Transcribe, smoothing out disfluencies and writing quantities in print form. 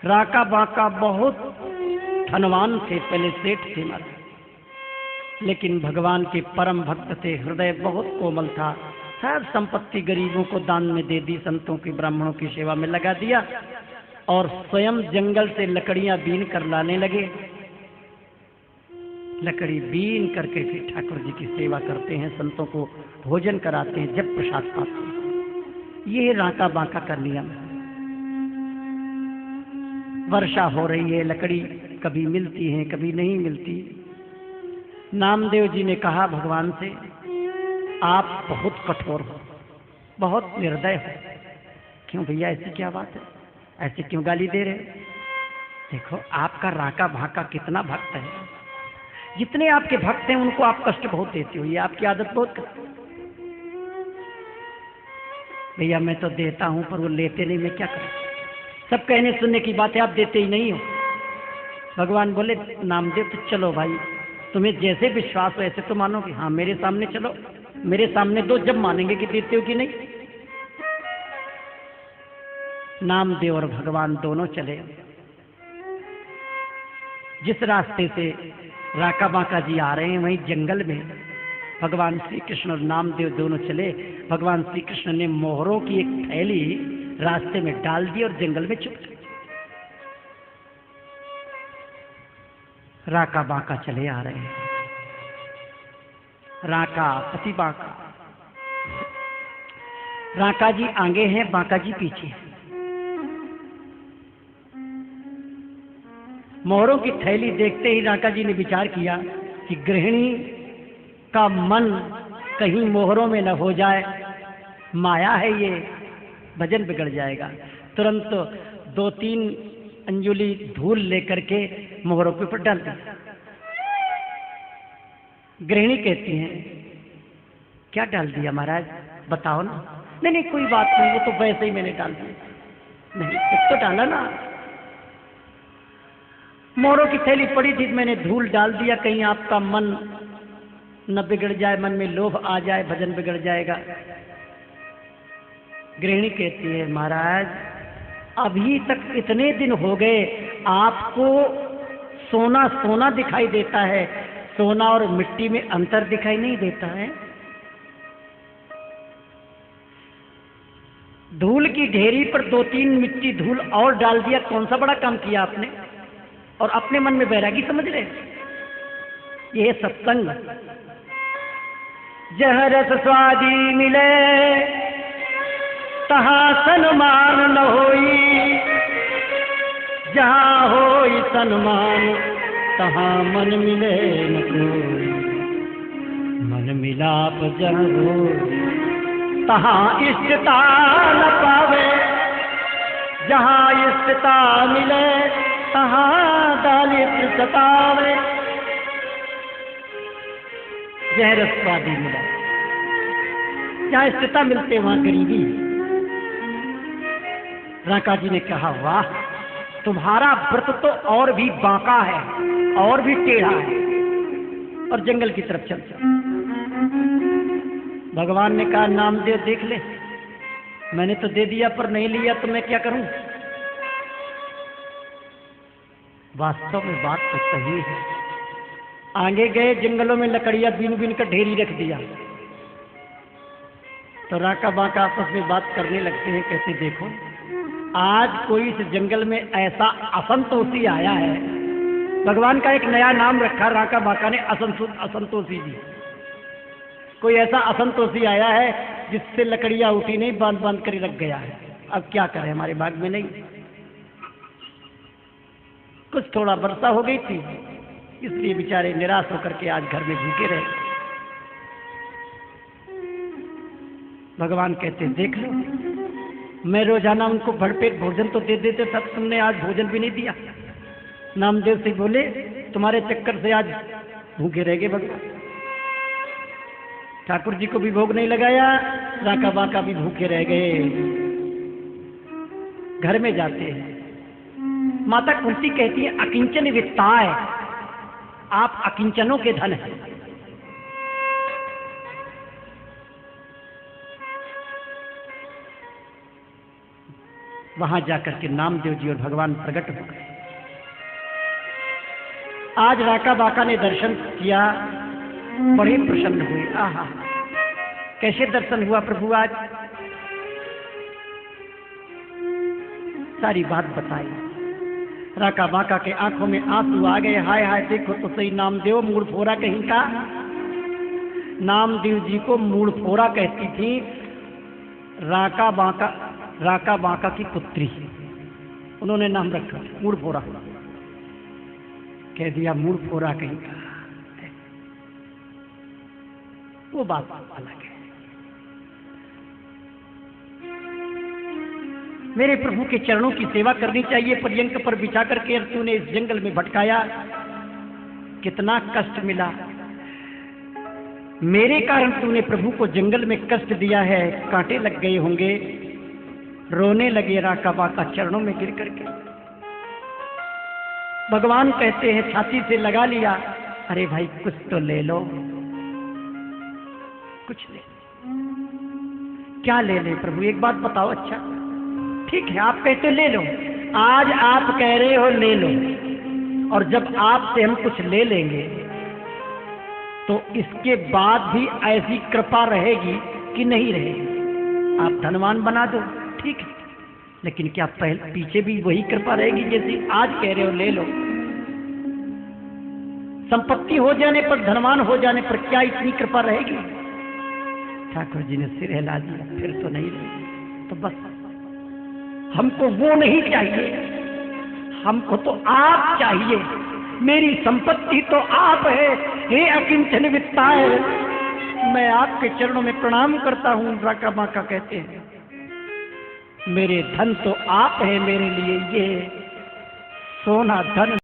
राका बाका बहुत धनवान थे, पहले सेठ थे महाराज, लेकिन भगवान के परम भक्त थे, हृदय बहुत कोमल था। सब संपत्ति गरीबों को दान में दे दी, संतों की ब्राह्मणों की सेवा में लगा दिया और स्वयं जंगल से लकड़ियां बीन कर लाने लगे। लकड़ी बीन करके फिर ठाकुर जी की सेवा करते हैं, संतों को भोजन कराते हैं, जब प्रसाद पाते हैं। ये राका बाका का नियम है। वर्षा हो रही है, लकड़ी कभी मिलती है कभी नहीं मिलती। नामदेव जी ने कहा भगवान से, आप बहुत कठोर हो, बहुत निर्दय हो। क्यों भैया, ऐसी क्या बात है, ऐसे क्यों गाली दे रहे? देखो आपका राका भाका कितना भक्त है, जितने आपके भक्त हैं उनको आप कष्ट बहुत देते हो, ये आपकी आदत बहुत। भैया मैं तो देता हूं पर वो लेते नहीं, मैं क्या करूं? सब कहने सुनने की बात है, आप देते ही नहीं हो। भगवान बोले नामदेव तो चलो भाई, तुम्हें जैसे विश्वास हो ऐसे तो मानोगे। हाँ मेरे सामने चलो, मेरे सामने दो, जब मानेंगे कि देते हो कि नहीं। नामदेव और भगवान दोनों चले। जिस रास्ते से राका बाका जी आ रहे हैं वहीं जंगल में भगवान श्री कृष्ण और नामदेव दोनों चले। भगवान श्री कृष्ण ने मोहरों की एक थैली रास्ते में डाल दी और जंगल में छुप गए। राका बाका चले आ रहे हैं, राका पति बाका। राका जी आगे हैं, बाका जी पीछे। मोहरों की थैली देखते ही राका जी ने विचार किया कि गृहिणी का मन कहीं मोहरों में न हो जाए, माया है ये, भजन बिगड़ जाएगा। तुरंत 2-3 अंजुली धूल लेकर के मोहरों के ऊपर डाल दी। गृहिणी कहती हैं क्या डाल दिया महाराज, बताओ ना। नहीं नहीं कोई बात नहीं, वो तो वैसे ही मैंने डाल दिया। नहीं कुछ तो डाला ना। मोहरों की थैली पड़ी थी, मैंने धूल डाल दिया, कहीं आपका मन न बिगड़ जाए, मन में लोभ आ जाए, भजन बिगड़ जाएगा। गृहिणी कहती है महाराज अभी तक इतने दिन हो गए, आपको सोना सोना दिखाई देता है, सोना और मिट्टी में अंतर दिखाई नहीं देता है। धूल की ढेरी पर 2-3 मिट्टी धूल और डाल दिया, कौन सा बड़ा काम किया आपने? और अपने मन में बैरागी समझ रहे। यह सत्संग। जहाँ रस स्वादी मिले तहाँ सन्मान न होई, जहाँ होई सन्मान तहाँ मन मिले न कोई। मन मिलाप जहाँ होई तहाँ इष्टता न पावे, जहाँ इष्टता मिले तहाँ दारिद्र सतावे। जहर स्वादी मिला, जहाँ स्थिरता मिलते वहां गरीबी। राका जी ने कहा वाह, तुम्हारा व्रत तो और भी बांका है, और भी टेढ़ा है। और जंगल की तरफ चल चल। भगवान ने कहा नामदेव देख ले, मैंने तो दे दिया पर नहीं लिया, तो मैं क्या करूं? वास्तव में बात तो सही है। आगे गए, जंगलों में लकड़ियां बीन बीन कर ढेरी रख दिया। तो राका बाका आपस में बात करने लगते हैं, कहते देखो आज कोई इस जंगल में ऐसा असंतोषी आया है। भगवान का एक नया नाम रखा राका बाका ने, असंतोषी जी। कोई ऐसा असंतोषी आया है जिससे लकड़ियां उठी नहीं, बांध बांध कर रख गया है। अब क्या करें, हमारे भाग में नहीं। कुछ थोड़ा वर्षा हो गई थी, इसलिए बेचारे निराश होकर के आज घर में भूखे रहे। भगवान कहते देख लो, मैं रोजाना उनको भरपेट भोजन तो दे देते था, तुमने आज भोजन भी नहीं दिया। नामदेव से बोले तुम्हारे चक्कर से आज भूखे रह गए भगवान। ठाकुर जी को भी भोग नहीं लगाया, राका बाका भी भूखे रह गए। घर में जाते हैं, माता कुंती कहती है अकिंचन वित्ताय, आप अकिंचनों के धन हैं। वहां जाकर के नामदेव जी और भगवान प्रकट हो गए। आज राका बाका ने दर्शन किया, बड़े प्रसन्न हुए। आहा, कैसे दर्शन हुआ प्रभु आज? सारी बात बताई। राका बाका के आंखों में आंसू आ गए। हाय हाय, देखो तो सही, नामदेव मूड फोरा कहीं का। नामदेव जी को मूड फोरा कहती थी राका बाका की पुत्री, उन्होंने नाम रखा मूड फोरा। कह दिया मूड फोरा कहीं का। वो बात अलग है। मेरे प्रभु के चरणों की सेवा करनी चाहिए। पर्यंक पर बिछा करके तूने इस जंगल में भटकाया, कितना कष्ट मिला। मेरे कारण तूने प्रभु को जंगल में कष्ट दिया है, कांटे लग गए होंगे। रोने लगे राका बाका चरणों में गिर करके। भगवान कहते हैं, छाती से लगा लिया, अरे भाई कुछ तो ले लो, कुछ ले। क्या ले ले प्रभु, एक बात बताओ। अच्छा ठीक है, आप कहते ले लो, आज आप कह रहे हो ले लो, और जब आपसे हम कुछ ले लेंगे तो इसके बाद भी ऐसी कृपा रहेगी कि नहीं रहेगी? आप धनवान बना दो, ठीक है, लेकिन क्या पीछे भी वही कृपा रहेगी जैसी आज कह रहे हो ले लो? संपत्ति हो जाने पर, धनवान हो जाने पर क्या इतनी कृपा रहेगी? ठाकुर जी ने सिर हिला दिया, फिर तो नहीं रहेगी। तो बस हमको वो नहीं चाहिए, हमको तो आप चाहिए। मेरी संपत्ति तो आप है, हे अकिंचन वित्ताय। मैं आपके चरणों में प्रणाम करता हूँ। राका बाका कहते हैं, मेरे धन तो आप है मेरे लिए, ये सोना धन